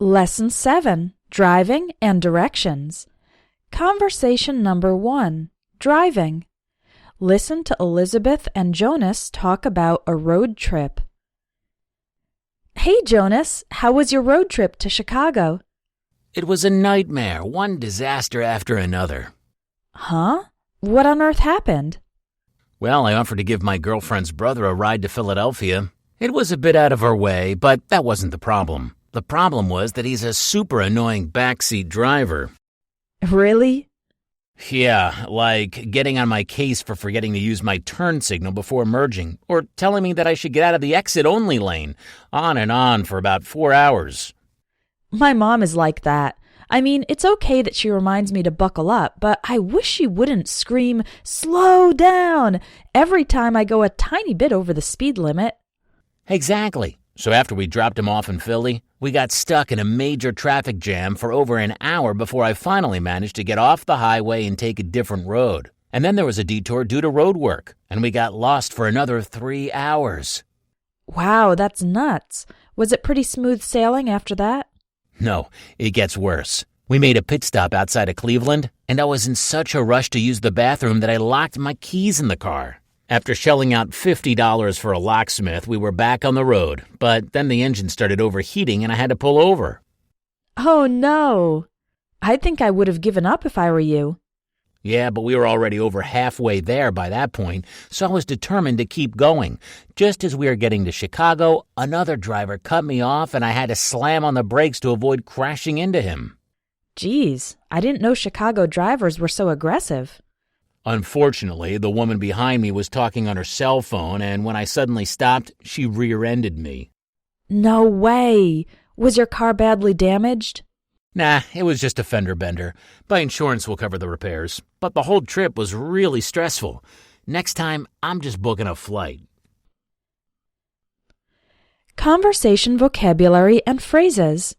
Lesson 7, Driving and Directions. Conversation number 1, Driving. Listen to Elizabeth and Jonas talk about a road trip. Hey Jonas, how was your road trip to Chicago? It was a nightmare, one disaster after another. Huh? What on earth happened? Well, I offered to give my girlfriend's brother a ride to Philadelphia. It was a bit out of our way, but that wasn't the problem. The problem was that he's a super annoying backseat driver. Really? Yeah, like getting on my case for forgetting to use my turn signal before merging, or telling me that I should get out of the exit-only lane, on and on for about 4 hours. My mom is like that. I mean, it's okay that she reminds me to buckle up, but I wish she wouldn't scream, "Slow down!" every time I go a tiny bit over the speed limit. Exactly. So after we dropped him off in Philly, we got stuck in a major traffic jam for over an hour before I finally managed to get off the highway and take a different road. And then there was a detour due to road work, and we got lost for another 3 hours. Wow, that's nuts. Was it pretty smooth sailing after that? No, it gets worse. We made a pit stop outside of Cleveland, and I was in such a rush to use the bathroom that I locked my keys in the car. After shelling out $50 for a locksmith, we were back on the road, but then the engine started overheating and I had to pull over. Oh no! I think I would have given up if I were you. Yeah, but we were already over halfway there by that point, so I was determined to keep going. Just as we were getting to Chicago, another driver cut me off and I had to slam on the brakes to avoid crashing into him. Geez, I didn't know Chicago drivers were so aggressive. Unfortunately, the woman behind me was talking on her cell phone, and when I suddenly stopped, she rear-ended me. No way! Was your car badly damaged? Nah, it was just a fender bender. My insurance will cover the repairs. But the whole trip was really stressful. Next time, I'm just booking a flight. Conversation vocabulary and phrases.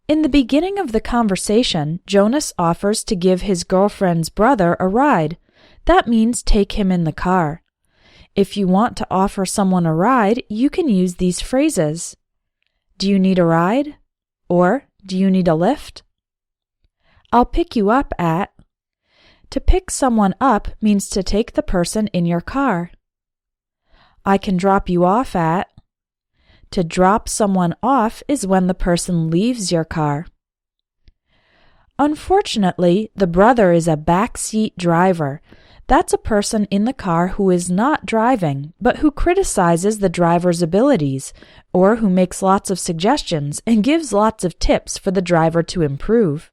In the beginning of the conversation, Jonas offers to give his girlfriend's brother a ride. That means take him in the car. If you want to offer someone a ride, you can use these phrases. Do you need a ride? Or, do you need a lift? I'll pick you up at. To pick someone up means to take the person in your car. I can drop you off at. To drop someone off is when the person leaves your car. Unfortunately, the brother is a backseat driver. That's a person in the car who is not driving, but who criticizes the driver's abilities, or who makes lots of suggestions and gives lots of tips for the driver to improve.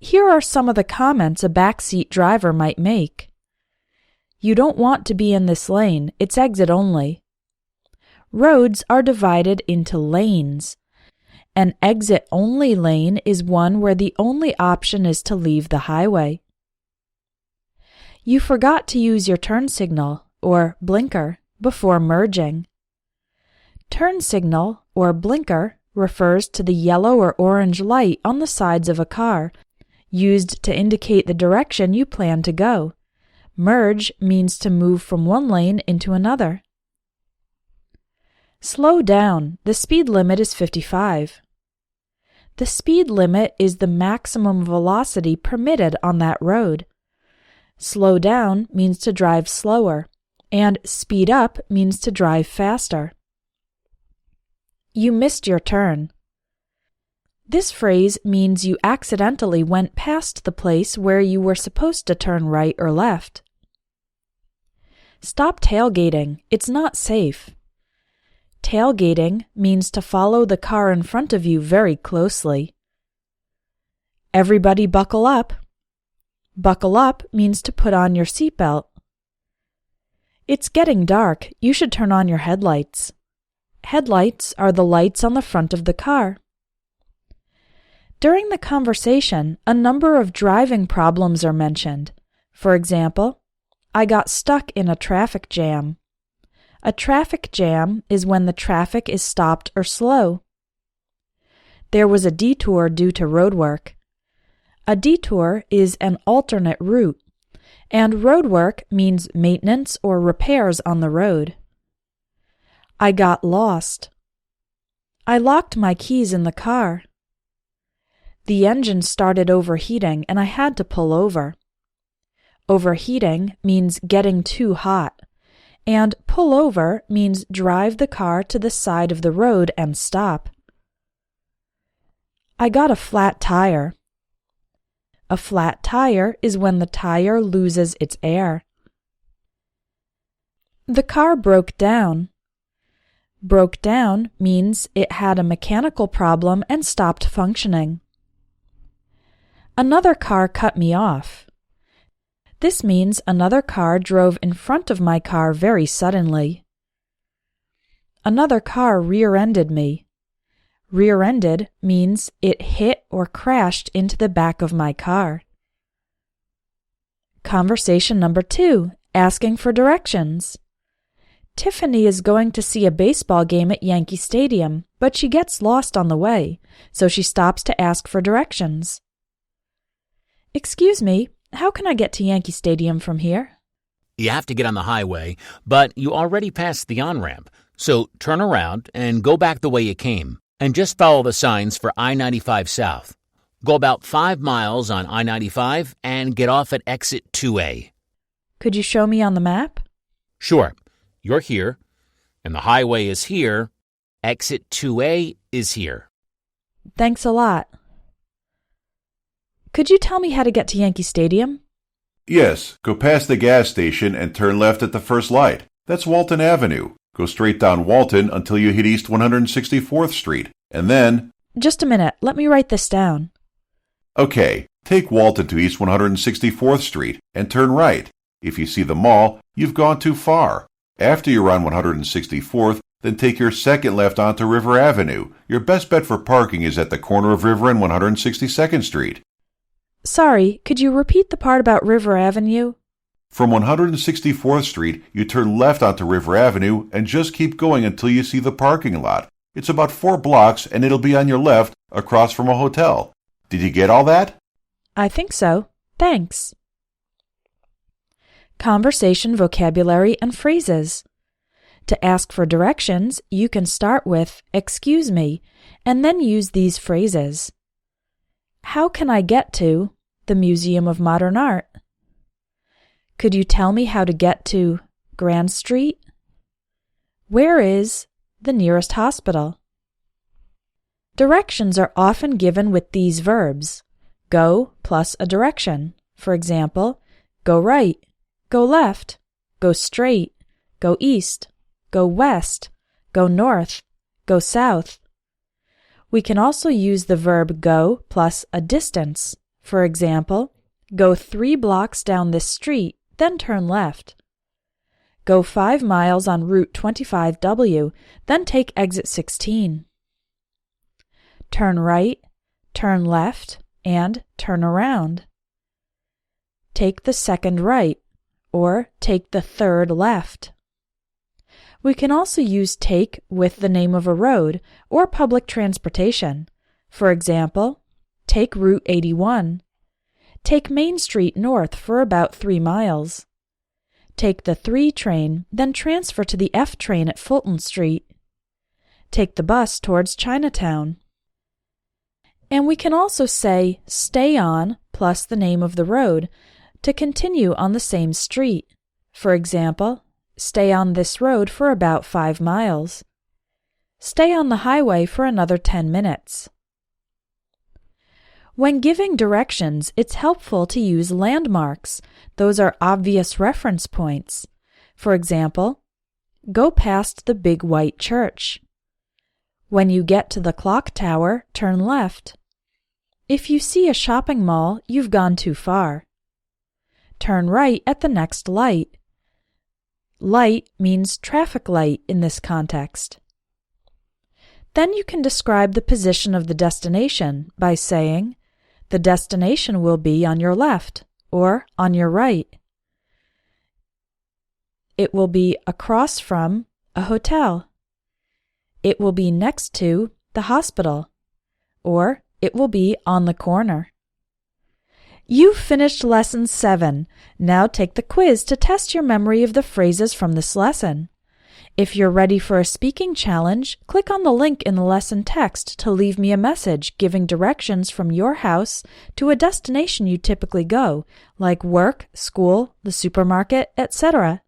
Here are some of the comments a backseat driver might make. You don't want to be in this lane, it's exit only. Roads are divided into lanes. An exit-only lane is one where the only option is to leave the highway. You forgot to use your turn signal, or blinker, before merging. Turn signal, or blinker, refers to the yellow or orange light on the sides of a car, used to indicate the direction you plan to go. Merge means to move from one lane into another. Slow down. The speed limit is 55. The speed limit is the maximum velocity permitted on that road. Slow down means to drive slower, and speed up means to drive faster. You missed your turn. This phrase means you accidentally went past the place where you were supposed to turn right or left. Stop tailgating. It's not safe. Tailgating means to follow the car in front of you very closely. Everybody buckle up. Buckle up means to put on your seatbelt. It's getting dark. You should turn on your headlights. Headlights are the lights on the front of the car. During the conversation, a number of driving problems are mentioned. For example, I got stuck in a traffic jam. A traffic jam is when the traffic is stopped or slow. There was a detour due to road work. A detour is an alternate route, and road work means maintenance or repairs on the road. I got lost. I locked my keys in the car. The engine started overheating and I had to pull over. Overheating means getting too hot, and pull over means drive the car to the side of the road and stop. I got a flat tire. A flat tire is when the tire loses its air. The car broke down. Broke down means it had a mechanical problem and stopped functioning. Another car cut me off. This means another car drove in front of my car very suddenly. Another car rear-ended me. Rear-ended means it hit or crashed into the back of my car. Conversation number 2, asking for directions. Tiffany is going to see a baseball game at Yankee Stadium, but she gets lost on the way, so she stops to ask for directions. Excuse me, how can I get to Yankee Stadium from here? You have to get on the highway, but you already passed the on-ramp, so turn around and go back the way you came, and just follow the signs for I-95 South. Go about 5 miles on I-95 and get off at exit 2A. Could you show me on the map? Sure. You're here, and the highway is here. Exit 2A is here. Thanks a lot. Could you tell me how to get to Yankee Stadium? Yes, go past the gas station and turn left at the first light. That's Walton Avenue. Go straight down Walton until you hit East 164th Street, and then... Just a minute, let me write this down. Okay, take Walton to East 164th Street and turn right. If you see the mall, you've gone too far. After you're on 164th, then take your second left onto River Avenue. Your best bet for parking is at the corner of River and 162nd Street. Sorry, could you repeat the part about River Avenue? From 164th Street, you turn left onto River Avenue and just keep going until you see the parking lot. It's about 4 blocks and it'll be on your left across from a hotel. Did you get all that? I think so. Thanks. Conversation vocabulary and phrases. To ask for directions, you can start with "excuse me" and then use these phrases. How can I get to the Museum of Modern Art? Could you tell me how to get to Grand Street? Where is the nearest hospital? Directions are often given with these verbs. Go plus a direction. For example, go right, go left, go straight, go east, go west, go north, go south. We can also use the verb go plus a distance. For example, go 3 blocks down this street, then turn left. Go 5 miles on Route 25W, then take exit 16. Turn right, turn left, and turn around. Take the second right, or take the third left. We can also use take with the name of a road or public transportation. For example, take Route 81. Take Main Street north for about 3 miles. Take the 3 train, then transfer to the F train at Fulton Street. Take the bus towards Chinatown. And we can also say stay on plus the name of the road to continue on the same street. For example, stay on this road for about 5 miles. Stay on the highway for another 10 minutes. When giving directions, it's helpful to use landmarks. Those are obvious reference points. For example, go past the big white church. When you get to the clock tower, turn left. If you see a shopping mall, you've gone too far. Turn right at the next light. Light means traffic light in this context. Then you can describe the position of the destination by saying, the destination will be on your left or on your right. It will be across from a hotel. It will be next to the hospital, or it will be on the corner. You've finished Lesson 7. Now take the quiz to test your memory of the phrases from this lesson. If you're ready for a speaking challenge, click on the link in the lesson text to leave me a message giving directions from your house to a destination you typically go, like work, school, the supermarket, etc.